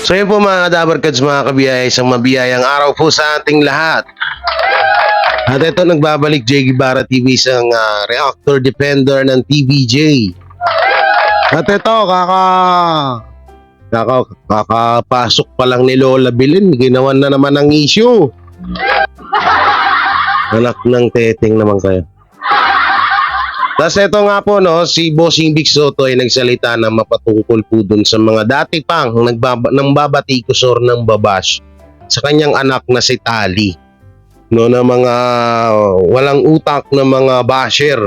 So yun po mga Kadabarkads, mga kabiyaya, isang mabiyayang araw po sa ating lahat. At ito nagbabalik J. Guevara TV, isang reactor defender ng TVJ. At ito kakapasok pa lang ni Lola Bilin, ginawan na naman ang issue. Anak ng teteng naman kayo. Tapos ito nga po, no, si Bossing Vic Soto ay nagsalita na mapatungkol po dun sa mga dati pang nang babatikos or nang babash sa kanyang anak na si Tali, no, na mga walang utak na mga basher.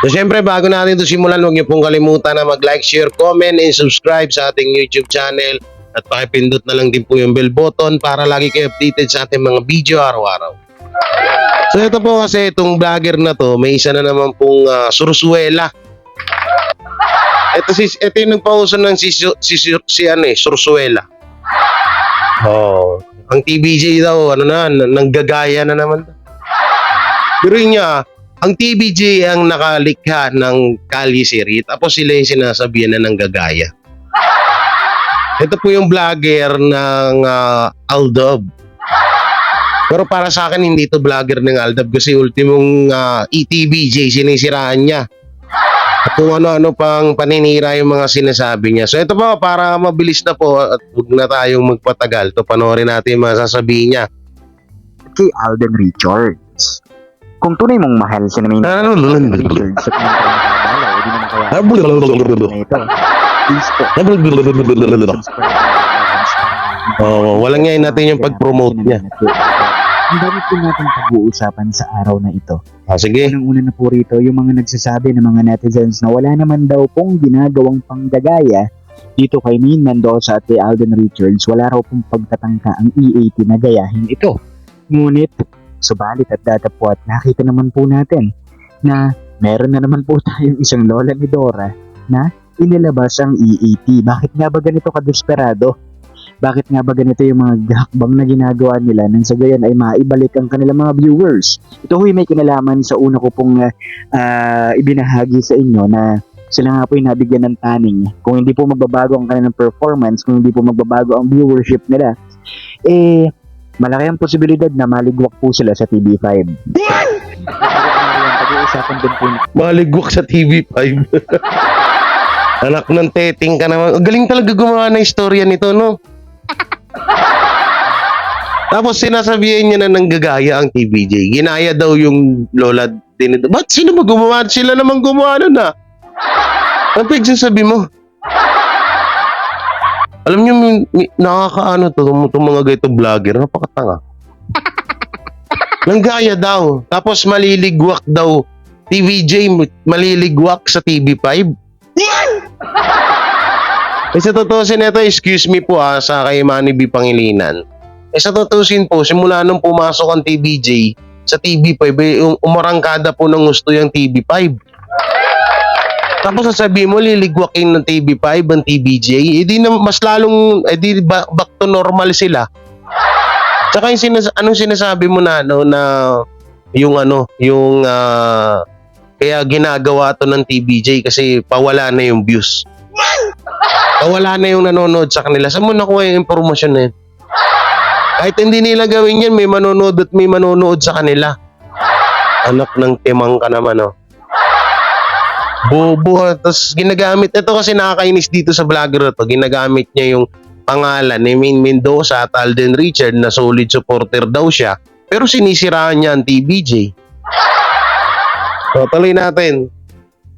So syempre, bago natin ito simulan, huwag niyo pong kalimutan na mag-like, share, comment, and subscribe sa ating YouTube channel at pakipindot na lang din po yung bell button para lagi kayo updated sa ating mga video araw-araw. So ito po kasi itong vlogger na to, may isa na naman pong Sursuela. Ito yung nagpauso ng Sursuela. Oh, ang TVJ daw, nanggagaya na naman. Pero niya, ang TVJ ang nakalikha ng Kalye Siri, tapos sila yung sinasabihan na nanggagaya. Ito po yung vlogger ng Aldab. Pero para sa akin, hindi ito vlogger ng Aldab kasi ultimong ETVJ, sinisiraan niya. At kung ano-ano pang paninira yung mga sinasabi niya. So ito po, para mabilis na po at huwag na tayong magpatagal, to panoorin natin yung mga sasabihin niya. Kay Alden Richards. Kung tunay mong mahal si Alden Richards sa pinagkakabala, hindi naman kaya na ito. Please po. Walang ngayon natin yung pag-promote niya. Ang dami po natin pag-uusapan sa araw na ito. Sige. Unang-una na po rito, yung mga nagsasabi ng mga netizens na wala naman daw pong ginagawang panggagaya dito kay Maine Mendoza at kay Alden Richards. Wala raw pong pagtatangka ang E80 na gayahin ito. Ngunit, subalit at datapwat, nakita naman po natin na meron na naman po tayong isang lola ni Dora na inilabas ang E80. Bakit nga ba ganito kadesperado? Bakit nga ba ganito yung mga gahakbang na ginagawa nila nang sa gayon ay maibalik ang kanilang mga viewers? Ito huy may kinalaman sa una ko pong ibinahagi sa inyo na sila nga po yung nabigyan ng taning. Kung hindi po magbabago ang kanilang performance, kung hindi po magbabago ang viewership nila, malaki ang posibilidad na maligwak po sila sa TV5. Pag-uusapan din po. Maligwak sa TV5. Anak ng teteng ka naman. Galing talaga gumawa ng istorya nito, no? Tapos sinasabihin niya na nanggagaya ang TVJ. Ginaya daw yung lola din ito. Ba't sino ba gumawa? Sila naman gumawa nun na. Ano pa yung sabi mo? Alam niyo, nakakaano itong mga gaito vlogger. Napakatanga. Nanggaya daw. Tapos maliligwak daw. TVJ maliligwak sa TV5. Sa tutusin ito, excuse me po sa kay Manny B. Pangilinan. Sa tutusin po, simula nung pumasok ang TVJ sa TV5, umarangkada po ng gusto yung TV5. Tapos sasabihin mo, liligwakin ng TV5 ang TVJ, edi na mas lalong, edi back to normal sila. Tsaka yung anong sinasabi mo na, kaya ginagawa to ng TVJ kasi pawala na yung views. Pawala na yung nanonood sa kanila. Saan mo nakuha yung impormasyon na yun? Kahit hindi nila gawin yan, may manonood at may manonood sa kanila. Anak ng timang ka naman, oh. Bobo. Tapos ginagamit, ito kasi nakakainis dito sa vlogger to, ginagamit niya yung pangalan ni Maine Mendoza at Alden Richard na solid supporter daw siya, pero sinisiraan niya ang TVJ. So, tuloy natin.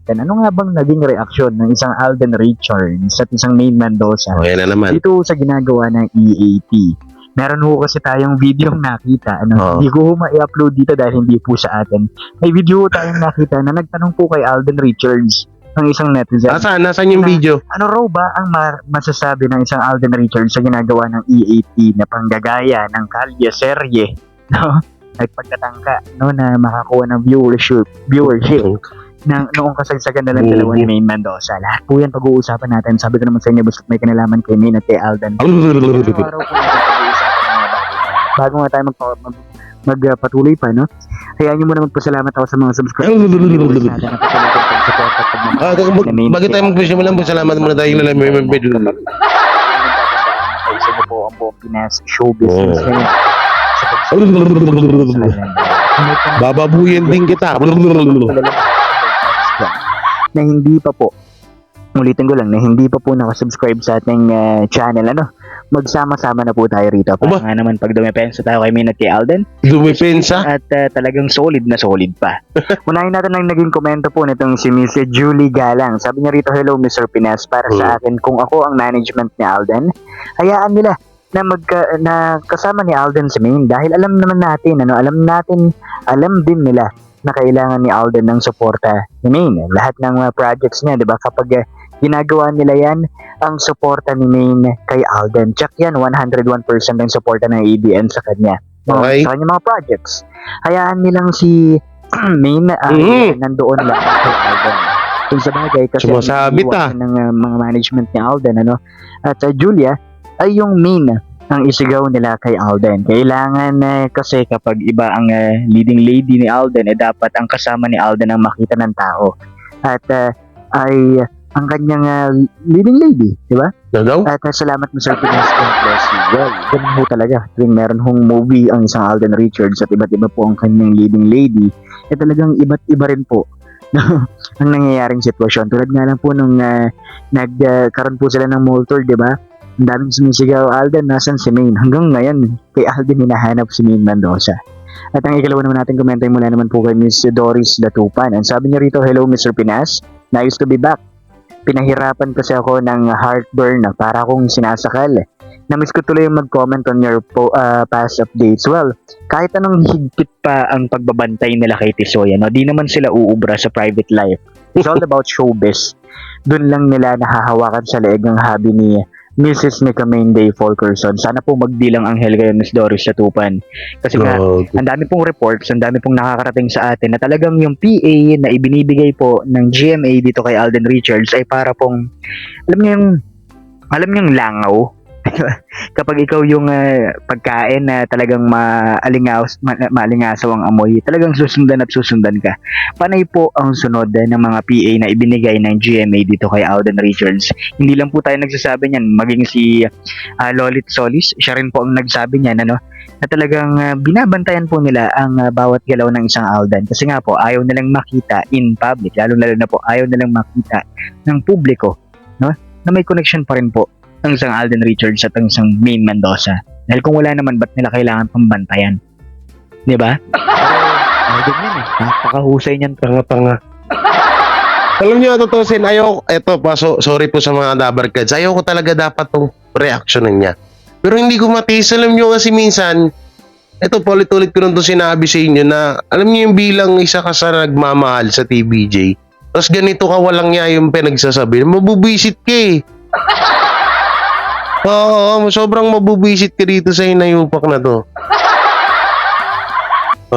Ano nga bang naging reaksyon ng isang Alden Richards at isang Maine Mendoza Yan na naman. dito sa ginagawa ng E80? Meron ho kasi tayong video nakita. Hindi ko ma-i-upload dito dahil hindi po sa atin. May video tayong nakita na nagtanong po kay Alden Richards ng isang netizen. Nasaan yung video? Ano raw ba ang masasabi ng isang Alden Richards sa ginagawa ng E80 na panggagaya ng Kalye Serye, no? At pagkatangka, no, na makakuha ng viewership noong kasagsagan na lang dalawa ni Maine Mendoza. Lahat po yan pag-uusapan natin. Sabi ko naman sa inyo, basta may kinalaman kay Maine at kay Alden. Araw po natin pag-uusapan ng mga bagay. Bago nga tayo magpatuloy pa, no? Kaya nyo muna magpasalamat ako sa mga subscribers. Bago tayo magpasalamat muna tayo ang buong Pinas showbiz Oo. ngayon. Sa Bababuyin din kita. na hindi pa po, ulitin ko lang, na hindi pa po nakasubscribe sa ating channel, magsama-sama na po tayo rito. Para Aba. nga naman pag dumipensa tayo kay Min at kay Alden, Dumipensa. at talagang solid na solid pa. Unahin natin ang naging komento po nitong si Miss Julie Galang. Sabi niya rito, "Hello Mr. Pinas, para sa akin, kung ako ang management ni Alden, hayaan nila na kasama ni Alden si Main, dahil alam naman natin, alam din nila na kailangan ni Alden ng suporta ni Main. Lahat ng projects niya, 'di ba? Kapag ginagawa nila 'yan, ang suporta ni Main kay Alden. Check 'yan, 101% ang suporta ng ABN sa kanya. Okay. Sa kanyang mga projects. Hayaan nilang si Main nandoon lang kay Alden. Kung sa bagay, kasi Sumasabit, iwasan ng mga management ni Alden, At Julia, ay yung Main ang isigaw nila kay Alden. Kailangan kasi kapag iba ang leading lady ni Alden, dapat ang kasama ni Alden ang makita ng tao. At ay ang kanyang leading lady, di ba? Na daw? At salamat Mr. Pinas, God bless you. Well, ganun po talaga. Tuwing meron hong movie ang isang Alden Richards at iba't iba po ang kanyang leading lady, talagang iba't iba rin po ang nangyayaring sitwasyon. Tulad nga lang po nung nagkaroon po sila ng mall tour, di ba? Ang daming sumisigaw, "Alden, nasan si Main?" Hanggang ngayon, kay Alden hinahanap si Main Mendoza. At ang ikalawa naman natin komentay mula naman po kay Miss Doris Latupan. Ang sabi niya rito, "Hello Mr. Pinas, nice to be back. Pinahirapan kasi ako ng heartburn na para akong sinasakal. Namiss ko tuloy yung mag-comment on your past updates. Well, kahit anong higpit pa ang pagbabantay nila kay Tisoy, di naman sila uubra sa private life. It's all about showbiz. Doon lang nila nahahawakan sa leeg ang hobby ni Mrs. Nika Mainday Fulkerson. Sana po magbilang anghel kayo, Miss Doris Latupan. Kasi nga, ang dami pong reports, ang dami pong nakakarating sa atin na talagang yung PA na ibinibigay po ng GMA dito kay Alden Richards ay para pong, alam niyo yung langaw. Kapag ikaw yung pagkain na talagang maalingasaw ang amoy, talagang susundan at susundan ka. Panay po ang sunod ng mga PA na ibinigay ng GMA dito kay Alden Richards. Hindi lang po tayo nagsasabi niyan, maging si Lolit Solis, siya rin po ang nagsabi niyan, na talagang binabantayan po nila ang bawat galaw ng isang Alden. Kasi nga po, ayaw nilang makita in public, lalo na po, ayaw nilang makita ng publiko, na may connection pa rin po ang isang Alden Richards at ang isang Main Mendoza. Dahil kung wala naman, ba't nila kailangan pambantayan? Di ba? Alden yan napakahusay niyan. Tanga-tanga. Alam niyo, tutusin, sorry po sa mga dabarkads, ayaw ko talaga dapat tong reaksyonan niya. Pero hindi ko matiis. Alam niyo kasi minsan, paulit-ulit ko nung sinabi sa inyo na, alam niyo yung bilang isa ka sa nagmamahal sa TVJ, tapos ganito ka walang niya yung pinagsasabi, mabubisit ka eh. Oo, sobrang mabubisit ka dito sa inayupak na to.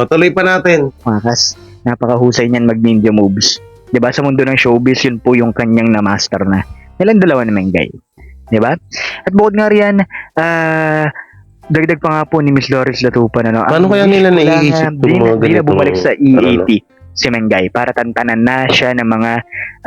Tuloy pa natin. Makas, napakahusay niyan mag-ninja moves. Diba? Sa mundo ng showbiz, yun po yung kanyang na-master na. Nilang dalawa na Mengay. Diba? At bukod nga riyan, dagdag pa nga po ni Miss Doris Latupan. Paano kaya nila naiisip itong mga ganito? Di na bumalik sa E80 si Mengay para tantanan na siya ng mga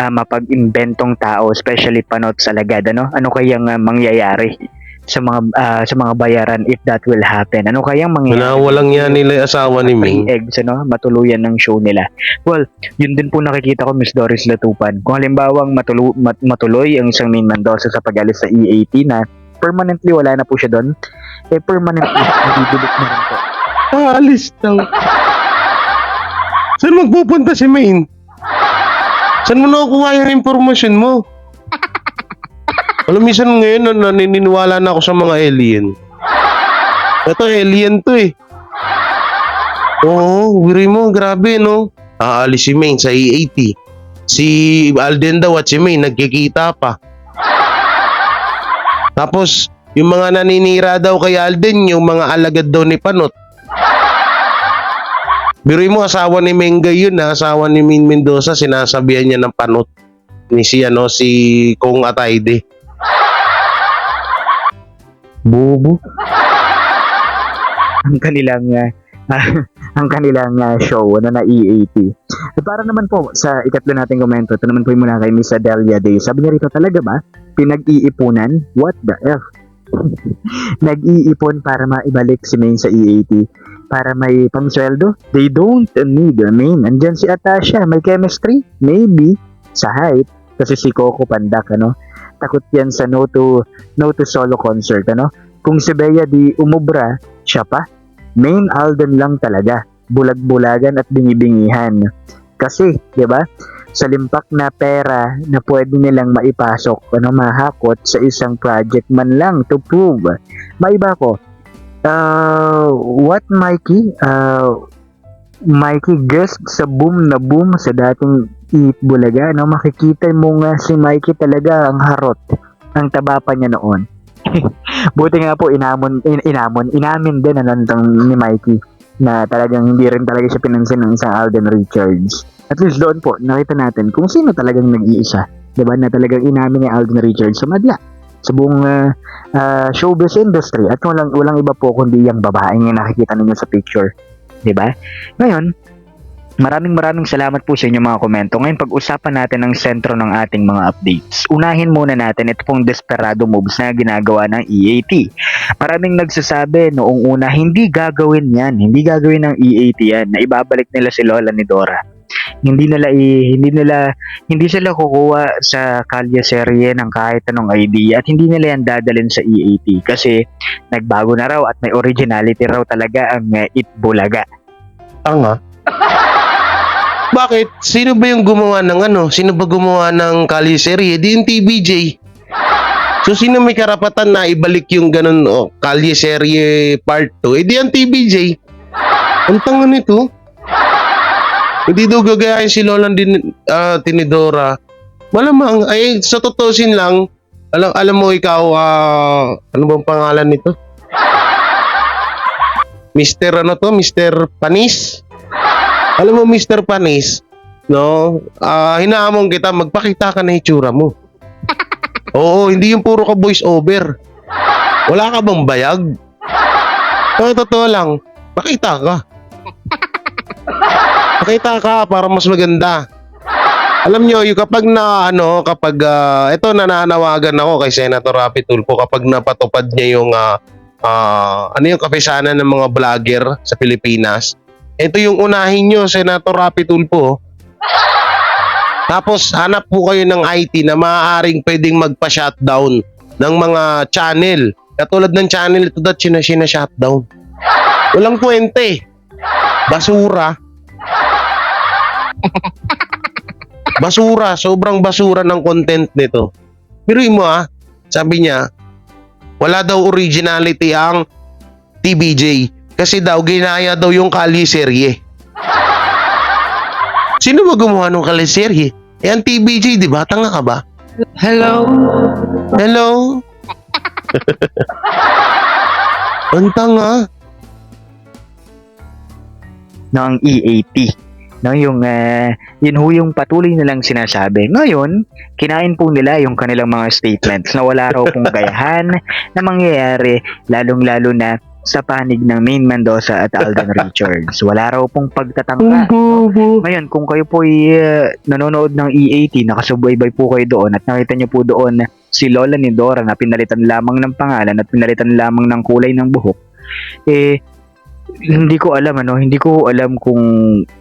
mapag-inventong tao, especially panot sa lagad. Ano kayang mangyayari sa mga bayaran if that will happen? Ano kayang mangyayari? Walang yan nila asawa ni Ming. Eggs, matuluyan ng show nila. Well, yun din po nakikita ko, Miss Doris Latupan. Kung halimbawang matuloy ang isang Main Mendoza sa pag-alis sa E80 na permanently wala na po siya doon, permanently nabibilik na rin po. Alis daw. Saan magpupunta si Main? Saan mo nakukuha yung impormasyon mo? Alam, minsan ngayon naniniwala na ako sa mga alien. Ito, alien to eh. Oo, wiri mo, grabe no. Aalis si Main sa E80. Si Alden daw at si Main nagkikita pa. Tapos, yung mga naninira daw kay Alden, yung mga alagad daw ni Panot. Biruin mo, asawa ni Mengay yun, asawa ni Main Mendoza, sinasabihan niya ng Panot ni si Kong Atayde. Bobo. Ang kanilang show na E80. At para naman po sa ikatlo nating komento, ito naman po yung mula kay Miss Adelia Day. Sabi niya rito, talaga ba pinag-iipunan? What the F? Nag-iipon para maibalik si Main sa EAT. Para may pangsweldo? They don't need Main. Andyan si Atasha, may chemistry? Maybe. Sa height, kasi si Coco Pandak, ano? Takot yan sa no to solo concert, ano? Kung si Bea di umubra, siya pa. Main Alden lang talaga. Bulag-bulagan at bingi-bingihan. Kasi, di ba? Sa limpak na pera na pwede nilang maipasok, mahakot sa isang project man lang to prove. Maiba ko. What, Mikey? Mikey, guest sa boom na boom sa dating Eat Bulaga, makikita mo nga si Mikey talaga ang harot. Ang taba pa niya noon. Buti nga po inamin din ni Mikey na talagang hindi rin talaga siya pinansin ng isang Alden Richards. At least doon po, nakita natin kung sino talagang nag-iisa. Diba? Na talagang inamin ni Alden Richards sa madla. Sa buong showbiz industry. At walang iba po kundi yung babaeng yung nakikita ninyo sa picture. Diba? Ngayon, maraming salamat po sa inyong mga komento. Ngayon, pag-usapan natin ang sentro ng ating mga updates. Unahin muna natin ito pong desperado moves na ginagawa ng EAT. Maraming nagsasabi noong una, hindi gagawin yan. Hindi gagawin ng EAT yan. Na ibabalik nila si Lola ni Dora. Hindi sila kukuha sa kalye serye ng kahit anong idea at hindi nila yan dadalhin sa EAT kasi nagbago na raw at may originality raw talaga ang Itbulaga. Tanga. Bakit? Sino ba yung gumawa ng Sino ba gumawa ng kalye-serye? Di yung TBJ. So, sino may karapatan na ibalik yung ganun, kalye-serye part 2? Di yung TBJ. Ang tanga nito. Hindi daw gagayahin si Lola Tinidora. Malamang, sa totosin lang, alam mo ikaw, ano bang pangalan nito? Mr. Panis? Alam mo, Mr. Panis, no? Hinahamon kita, magpakita ka na itsura mo. Oo, hindi yung puro ka voice over. Wala ka bang bayag? Totoo lang, pakita ka. Pakita ka para mas maganda. Alam nyo, yung kapag ito nananawagan ako kay Senator Rapi Tulfo kapag napatupad niya yung yung kapisanan ng mga vlogger sa Pilipinas. Ito yung unahin nyo, Senator Rapi Tulfo. Tapos hanap po kayo ng IT na maaaring pwedeng magpa-shutdown ng mga channel. Katulad ng channel ito that sina-shutdown. Walang kwente. Basura. Basura, sobrang basura ng content nito. Biruin mo sabi niya, wala daw originality ang TBJ kasi daw ginaya daw yung kali-serye. Sino ba gumawa ng kali-serye? Ang TBJ, di ba? Tanga ka ba? Hello? Ang tanga. Ng EAT. No, yung patuloy nilang sinasabi. Ngayon, kinain po nila yung kanilang mga statements na wala raw pong gayahan na mangyayari lalong-lalo na sa panig ng Main Mendoza at Alden Richards. Wala raw pong pagtatangka. Ngayon, kung kayo po nanonood ng EAT, nakasubaybay po kayo doon at nakita nyo po doon si Lola ni Dora na pinalitan lamang ng pangalan at pinalitan lamang ng kulay ng buhok, hindi ko alam kung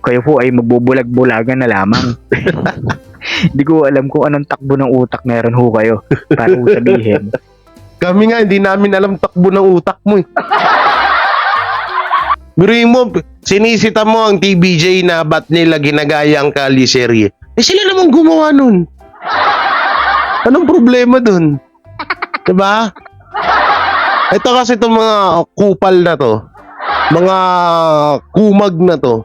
kayo po ay magbubulag-bulagan na lamang. Hindi ko alam kung anong takbo ng utak meron ho kayo para sabihin. Kami nga, hindi namin alam takbo ng utak mo. Biruin mo, sinisita mo ang TBJ na ba't nila ginagaya ang kali-serye. Sila namang gumawa nun. Anong problema dun? Diba? Ito kasi itong mga kupal na to. Mga kumag na to,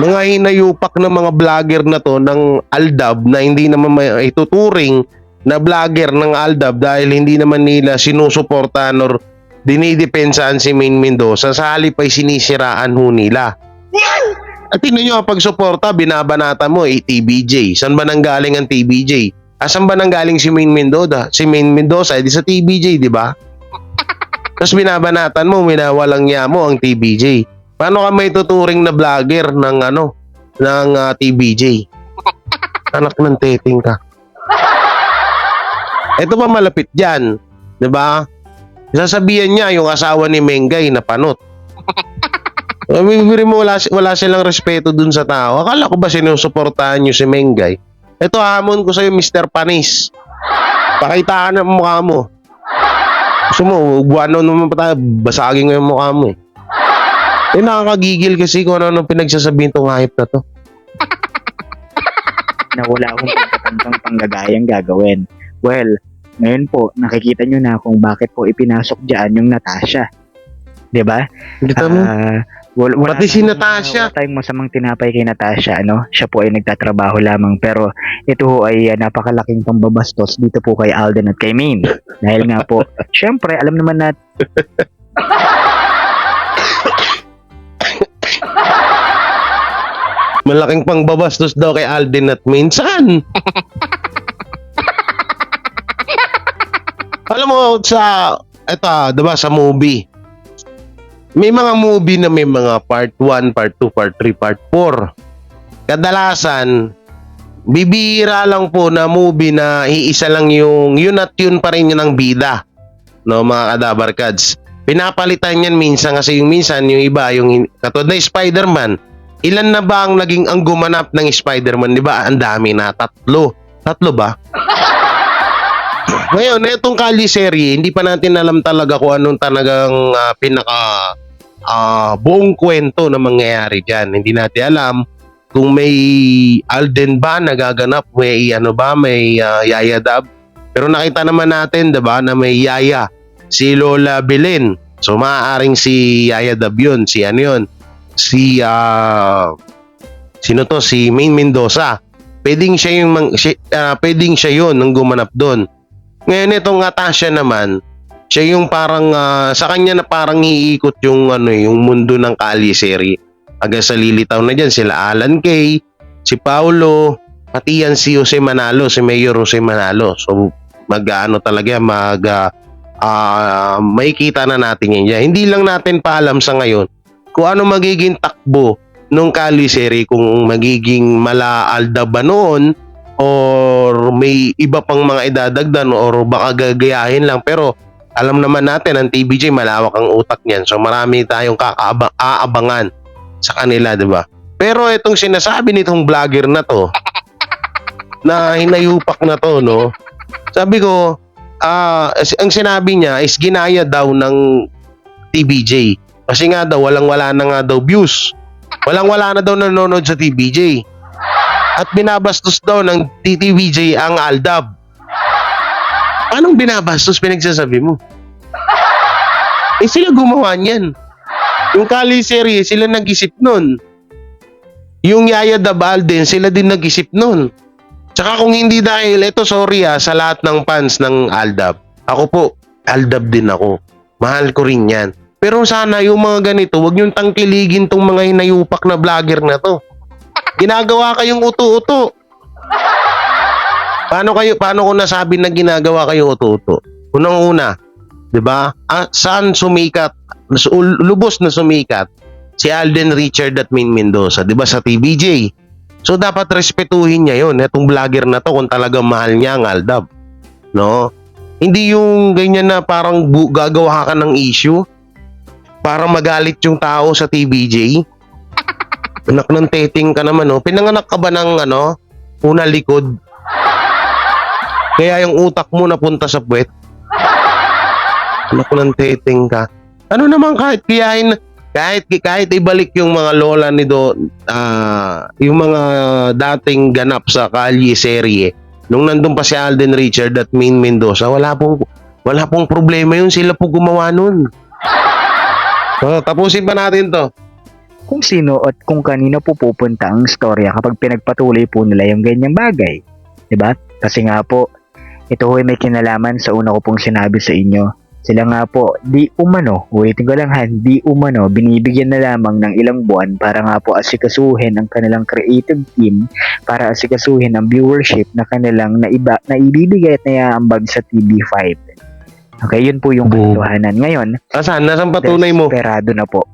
mga hinayupak na mga vlogger na to ng Aldab na hindi naman ituturing na vlogger ng Aldab dahil hindi naman nila sinusuportahan or dinidepensahan si Main Mendoza, sa halip ay sinisiraan ho nila. At tingnan nyo, pag suporta, binabanata mo TBJ. Saan ba nanggaling ang TBJ? Saan ba nanggaling si Main Mendoza? Si Main Mendoza, di sa TBJ, di ba? Tapos binabanatan mo, winawalang niya mo ang TBJ. Paano ka may tuturing na vlogger ng TBJ? Anak ng teting ka. Ito pa malapit dyan. Diba? Sasabihan niya yung asawa ni Mengay na panot. Bibiri mo, wala silang respeto dun sa tao. Akala ko ba sinusuportahan niyo si Mengay? Ito, hamon ko sa'yo, Mr. Panis. Pakita ka ng mukha mo. Gusto mo, buwano naman pa tayo, basagin mo yung mukha mo eh. Nakakagigil kasi kung ano pinagsasabihin tong hayop na to. Na wala akong pagkatantang panggagayang gagawin. Well, ngayon po, nakikita nyo na kung bakit po ipinasok dyan yung Natasha. Diba? Kita mo? Wala Pati si Natasha. Wala tayong masamang tinapay kay Natasha, ano? Siya po ay nagtatrabaho lamang, pero ito ho ay napakalaking pambabastos dito po kay Alden at kay Maine. Dahil nga po, syempre, alam naman natin Malaking pangbabastos daw kay Alden at minsan. Alam mo, diba, sa movie, may mga movie na may mga part 1, part 2, part 3, part 4. Kadalasan, bibihira lang po na movie na iisa lang yun at yun pa rin yun ang bida. No, mga kadabarkads. Pinapalitan yan minsan kasi yung iba, yung katulad na Spider-Man. Ilan na ba ang naging ang gumanap ng Spider-Man? Di ba? Ang dami na. 3. 3 ba? Ngayon, itong Kali serye, hindi pa natin alam talaga kung anong talagang pinaka buong kwento na mangyayari dyan. Hindi natin alam kung may Alden ba nagaganap, may may Yaya Dab. Pero nakita naman natin, diba, na may Yaya, si Lola Belen. So, maaaring si Yaya Dab yun, si si Maine Mendoza. Pwedeng siya yun nang gumanap doon. Ngayon itong Natasha naman, siya yung parang sa kanya na parang iikot yung yung mundo ng Kali serie. Hanggang sa lilitaw na diyan sila Alan Kay, si Paulo, pati yan si Jose Manalo, si Mayor Jose Manalo. So talaga makikita na natin yan. Hindi lang natin paalam sa ngayon kung ano magiging takbo nung Kali serie, kung magiging mala Alda ba noon or may iba pang mga idadagdan or baka gagayahin lang. Pero alam naman natin ang TVJ malawak ang utak niyan. So marami tayong aabangan sa kanila, 'di ba? Pero itong sinasabi nitong vlogger na to na hinayupak na to, no? Sabi ko, ang sinabi niya is ginaya daw ng TVJ. Kasi nga daw, walang-wala na nga daw views. Walang-wala na daw nanonood sa TVJ. At binabastos daw ng TVJ ang Aldab. Anong binabastos pinagsasabi mo? Sila gumawa niyan. Yung Kali serie, sila nag-isip nun. Yung Yaya Dab Alden, sila din nag-isip nun. Tsaka kung hindi dahil, sorry sa lahat ng fans ng Aldab. Ako po, Aldab din ako. Mahal ko rin yan. Pero sana yung mga ganito, wag niyong tangkiligin tong mga hinayupak na vlogger na to. Ginagawa kayong uto-uto. Paano ko nasabi na ginagawa kayong uto-uto? Unang-una, 'di ba? Saan sumikat? Lubos na sumikat si Alden Richard at Maine Mendoza, 'di ba, sa TVJ. So dapat respetuhin niya 'yon, etong vlogger na to kung talagang mahal niya ang Aldab. No? Hindi yung ganyan na parang gagawa ka ng issue para magalit yung tao sa TVJ. Anak ng teting ka naman, no? Pinanganak ka ba ng una likod? Kaya yung utak mo napunta sa puwet? Anak ng teting ka. Ano naman kahit ibalik yung mga lola ni yung mga dating ganap sa Kali serye. Nung nandun pa si Alden Richard at Maine Mendoza, wala pong problema yun. Sila po gumawa nun. So, tapusin pa natin to. kung sino at kung kanino po pupunta ang istorya kapag pinagpatuloy po nila yung ganyang bagay. Diba? Kasi nga po, ito ho ay may kinalaman sa una ko pong sinabi sa inyo. Sila nga po, di umano, binibigyan na lamang ng ilang buwan para nga po asikasuhin ang kanilang creative team, para asikasuhin ang viewership na kanilang naibibigay at naiaambag sa TV5. Okay, yun po yung katotohanan. Ngayon, nasaan patunay mo? Desperado na po.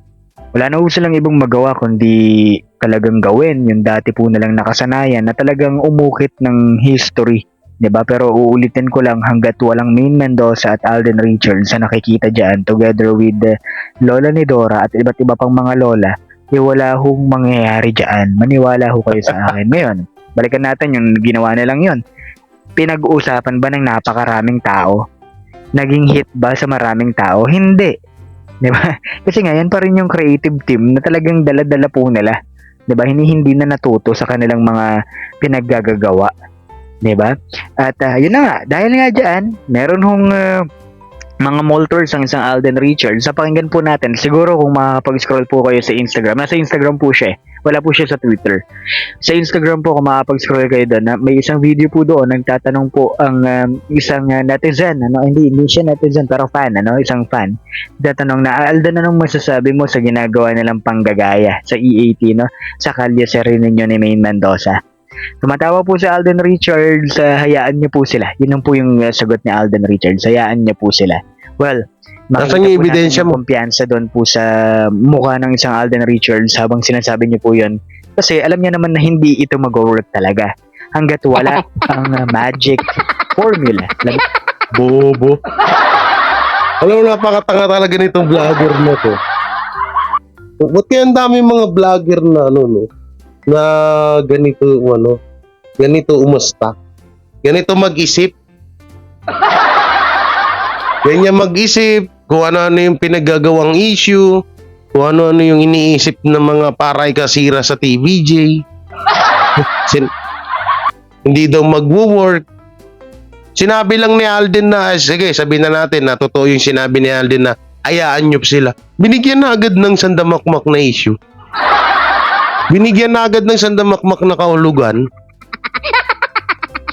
Wala na po silang ibang magawa kundi talagang gawin yung dati po nilang nakasanayan na talagang umukit ng history 'Di ba? Pero uulitin ko lang, hangga't walang Maine Mendoza at Alden Richards na nakikita dyan together with Lola ni Dora at iba't iba pang mga lola, wala hong mangyayari dyan. Maniwala ho kayo sa akin. Ngayon, balikan natin yung ginawa nilang yon. Pinag-uusapan ba ng napakaraming tao? Naging hit ba sa maraming tao? Hindi. 'Di ba? Kasi ngayon pa rin yung creative team na talagang dala-dala po nila. 'Di ba? Hindi na natuto sa kanilang mga pinaggagawa. 'Di ba? At yun na nga, dahil nga diyan, meron hong mga molters ang isang Alden Richards. Sa pakinggan po natin, siguro kung makakapag-scroll po kayo sa Instagram, nasa Instagram po siya. Wala po siya sa Twitter. Sa Instagram po, kung makakapag-scroll kayo doon, may isang video po doon, nagtatanong po ang isang netizen, hindi siya netizen, pero fan, isang fan. Tatanong na, Alden, anong masasabi mo sa ginagawa nilang panggagaya sa EAT, sa kalye ninyo ni Maine Mendoza? Tumatawa po si Alden Richards, hayaan niyo po sila. Yun lang po yung sagot ni Alden Richards, hayaan niyo po sila. Well, Nasaan yung ebidensya mo? Kumpiyansa doon po sa mukha ng isang Alden Richards habang sinasabi niyo po yun. Kasi alam niya naman na hindi ito mag-work talaga. Hanggat wala ang magic formula. Bobo. Alam mo, napakatanga talaga nitong vlogger na to. Ba't kaya ang dami mga vlogger na na ganito umasta, ganito mag-isip, ganyan mag-isip, kung ano-ano yung pinaggagawang issue, kung ano-ano yung iniisip ng mga paray kasira sa TVJ. Hindi daw mag-work. Sinabi lang ni Alden na, sige, sabihin na natin na totoo yung sinabi ni Alden na hayaan nyo sila. Binigyan na agad ng sandamakmak na issue. Binigyan na agad ng sandamakmak na kahulugan.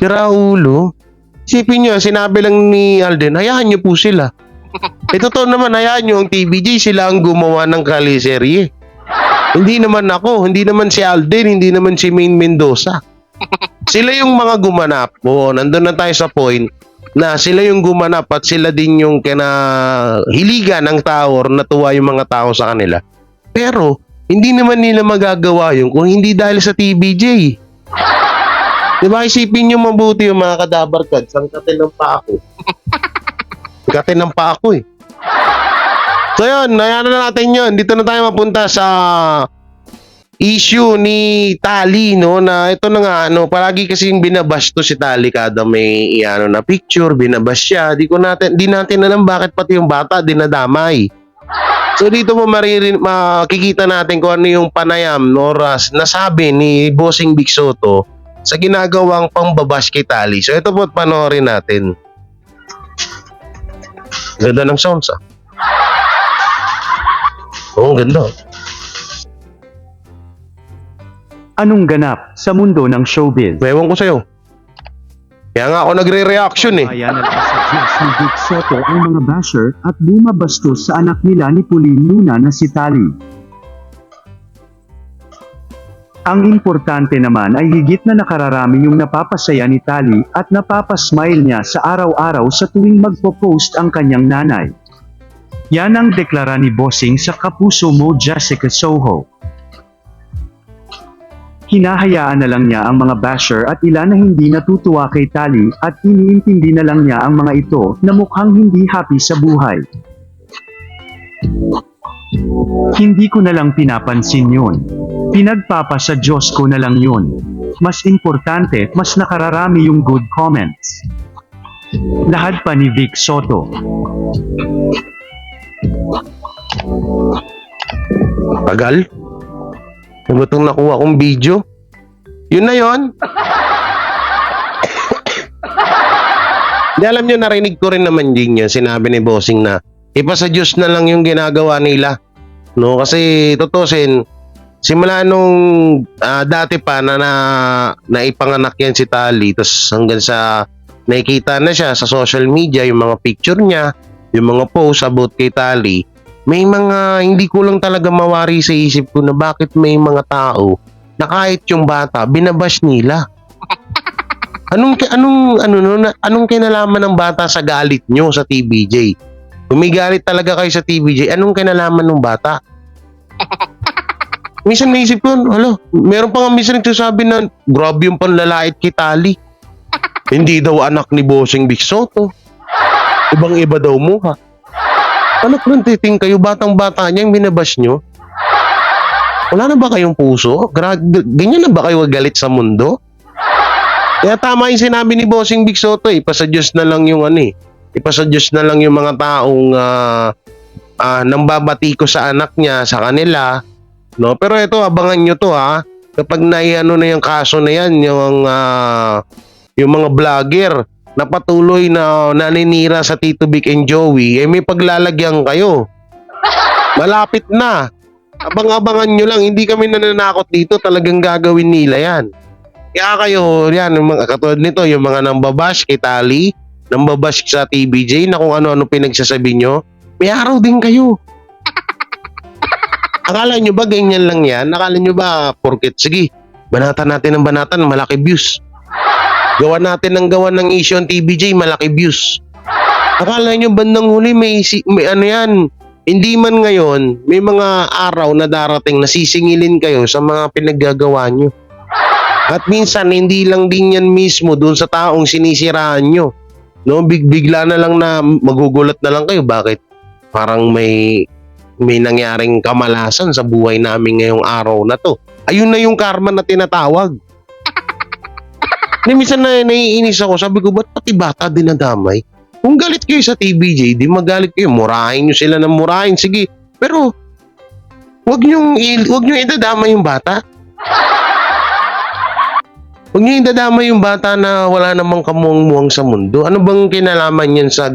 Sira ulo. Isipin nyo, sinabi lang ni Alden, hayaan nyo po sila. Totoo naman, hayaan nyo ang TVJ, sila ang gumawa ng kaliserye. Hindi naman ako, hindi naman si Alden, hindi naman si Maine Mendoza. Sila yung mga gumanap. Oo, nandun na tayo sa point na sila yung gumanap at sila din yung kinahiligan ng tao or natuwa yung mga tao sa kanila. Pero, hindi naman nila magagawa yun kung hindi dahil sa TVJ. Diba, isipin nyo mabuti yung mga kadabarkads. Ang katin ng pa ako. Katin ng pa ako eh. So yun, nayaan na natin yun. Dito na tayo mapunta sa issue ni Tali, na ito na nga, palagi kasing binabash to si Tali kada may na picture, binabash siya. Di natin alam bakit pati yung bata dinadamay. So dito mo makikita natin kung ano yung panayam oras nasabi ni Bossing Vic Soto sa ginagawang pambabash kay Tali. So ito po, panoorin natin. Ganda ng sounds Oo, ganda. Anong ganap sa mundo ng showbiz? Ewan ko sa'yo. Kaya nga ako nagre-reaction eh. Kaya nagpasagis ni Vic Soto ang mga basher at bumabastos sa anak nila ni Pauline Luna na si Tali. Ang importante naman ay higit na nakararami yung napapasaya ni Tali at napapasmile niya sa araw-araw sa tuwing magpo-post ang kanyang nanay. Yan ang deklara ni Bossing sa kapuso mo Jessica Soho. Hinahayaan na lang niya ang mga basher at ilan na hindi natutuwa kay Tali at iniintindi na lang niya ang mga ito na mukhang hindi happy sa buhay. Hindi ko na lang pinapansin yun. Pinagpapasa Diyos ko na lang yun. Mas importante, mas nakararami yung good comments. Lahat pa ni Vic Soto. Tagal? Ano itong nakuha kong video? Yun na yun. Di alam nyo, narinig ko rin naman din yun. Sinabi ni Bossing na ipasa Diyos na lang yung ginagawa nila. Kasi tutusin, simula nung dati pa na naipanganak yan si Tali, tapos hanggang sa nakikita na siya sa social media, yung mga picture niya, yung mga post about kay Tali, may mga hindi ko lang talaga mawari sa isip ko na bakit may mga tao na kahit yung bata, binabash nila. Anong kinalaman ng bata sa galit nyo sa TVJ? Kung may galit talaga kayo sa TVJ, anong kinalaman ng bata? Minsan naisip ko, meron pa nga minsan nagsasabi na grabe yung panlalait kay Tali. Hindi daw anak ni Bossing Vic Soto. Ibang-iba daw mukha. Anak ng titing kayo, batang-bata niya yung binabash nyo? Wala na ba kayong puso? Ganyan na ba kayo galit sa mundo? Kaya tama yung sinabi ni Bossing Vic Soto, ipasa Diyos na lang yung ipasa Diyos na lang yung mga taong nambabati ko sa anak niya, sa kanila. No? Pero ito, abangan nyo to ha. Kapag na yung kaso na yan, yung mga vlogger na patuloy na naninira sa Tito Vic and Joey, may paglalagyan kayo. Malapit na. Abang-abangan nyo lang, hindi kami nananakot dito, talagang gagawin nila yan. Kaya kayo, yan, yung mga katulad nito, yung mga nambabash kay Tali, nambabash sa TBJ na kung ano-ano pinagsasabi nyo, may araw din kayo. Akala nyo ba ganyan lang yan? Akala nyo ba, porket, sige, banatan natin ng banatan, malaki views. Gawa natin ng issue ang TBJ, malaki views. Akala nyo bandang huli may ano yan, hindi man ngayon, may mga araw na darating na sisingilin kayo sa mga pinaggagawa nyo. At minsan, hindi lang din yan mismo doon sa taong sinisiraan nyo. No, bigla na lang na magugulat na lang kayo. Bakit? Parang may nangyaring kamalasan sa buhay namin ngayong araw na to. Ayun na yung karma na tinatawag. Minsan na naiinis ako. Sabi ko, ba't pati bata dinadamay? Kung galit kayo sa TBJ, di magalit kayo. Murahin nyo sila ng murahin. Sige. Pero, wag nyo idadamay yung bata. Huwag niyo idadamay yung bata na wala namang kamuang-muang sa mundo. Ano bang kinalaman yan sa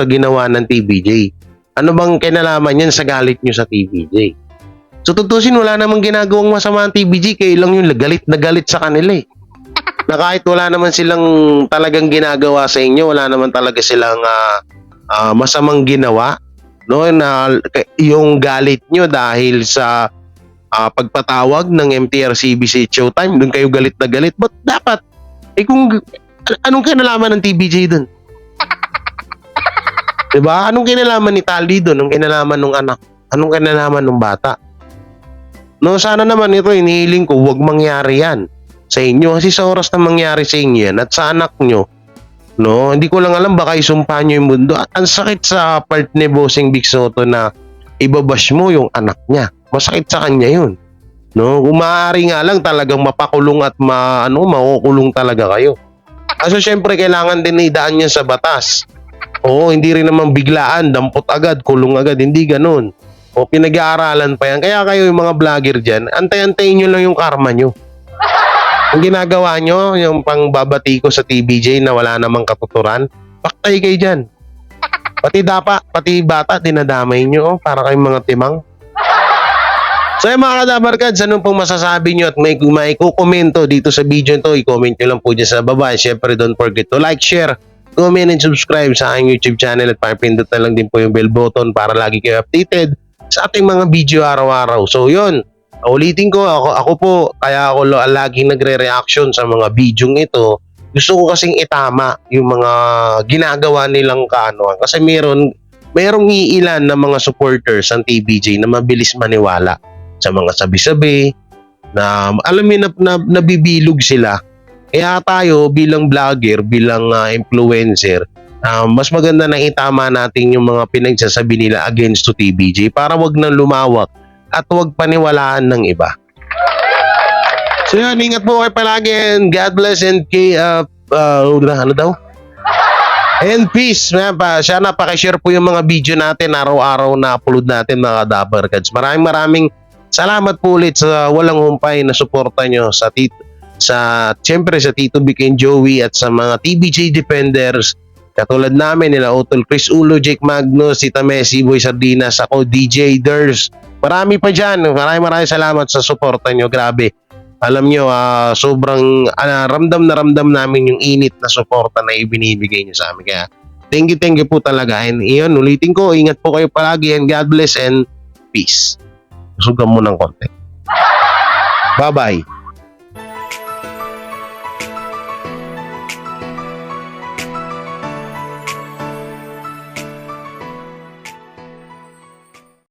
ginawa ng TBJ? Ano bang kinalaman yan sa galit niyo sa TBJ? So tutusin, wala namang ginagawang masama ang TBJ, kaya lang yung galit na galit sa kanila eh. Na kahit wala naman silang talagang ginagawa sa inyo, wala naman talaga silang masamang ginawa, no? Na yung galit niyo dahil sa pagpatawag ng MTRCB Showtime, doon kayo galit na galit. But dapat, anong kinalaman ng TBJ doon? Diba? Anong kinalaman ni Tali doon? Anong kinalaman ng anak? Anong kinalaman ng bata? No, sana naman ito, inihiling ko, huwag mangyari yan sa inyo. Kasi sa oras na mangyari sa inyo yan at sa anak nyo, no, hindi ko lang alam, baka isumpa nyo yung mundo. At ang sakit sa part ni Bossing Vic Soto na ibabash mo yung anak niya. Masakit sa kanya yun. No, kung maaari nga lang talagang mapakulong at makukulong talaga kayo. Kaso syempre kailangan din idaan niya sa batas. Oo, hindi rin naman biglaan, dampot agad, kulong agad, hindi ganun. O pinag-aaralan pa yan. Kaya kayo yung mga vlogger dyan, antay-antayin nyo lang yung karma nyo. Ang ginagawa nyo, yung pangbabati ko sa TBJ na wala namang katuturan, paktay kayo dyan. Pati bata, dinadamay nyo, para kayong mga timang. So yung mga kadabarkads, anong pong masasabi nyo at may kukomento dito sa video nito, i-comment nyo lang po dyan sa baba. Siyempre, don't forget to like, share, comment, and subscribe sa aking YouTube channel at pakipindot na lang din po yung bell button para lagi kayo updated sa ating mga video araw-araw. So yun, ulitin ko, ako po, kaya ako laging nagre-reaction sa mga video ito. Gusto ko kasing itama yung mga ginagawa nilang kaanoan. Kasi merong iilan na mga supporters ng TBJ na mabilis maniwala sa mga sabi-sabi, na alam mo na nabibilog sila. Kaya tayo bilang vlogger, bilang influencer, mas maganda na itama natin yung mga pinagsasabi nila against to TBJ para wag nang lumawak at wag paniwalaan ng iba. So yun, ingat po kayo palagi and God bless and and peace. Sana pakishare po yung mga video natin araw-araw na upload natin mga kadabarkads. Maraming salamat po ulit sa walang humpay na suporta nyo siyempre sa Tito Vic and Joey at sa mga TBJ Defenders katulad namin nila Otol Chris Ulo, Jake Magnus, Tita Messi, Boy Sardinas, ako DJ Ders. Marami pa dyan. Maraming salamat sa suporta nyo. Grabe. Alam nyo, sobrang ramdam na ramdam namin yung init na suporta na ibinibigay nyo sa amin. Kaya thank you po talaga. And iyon, ulitin ko, ingat po kayo palagi and God bless and peace. Sugan mo ng konti. Bye-bye.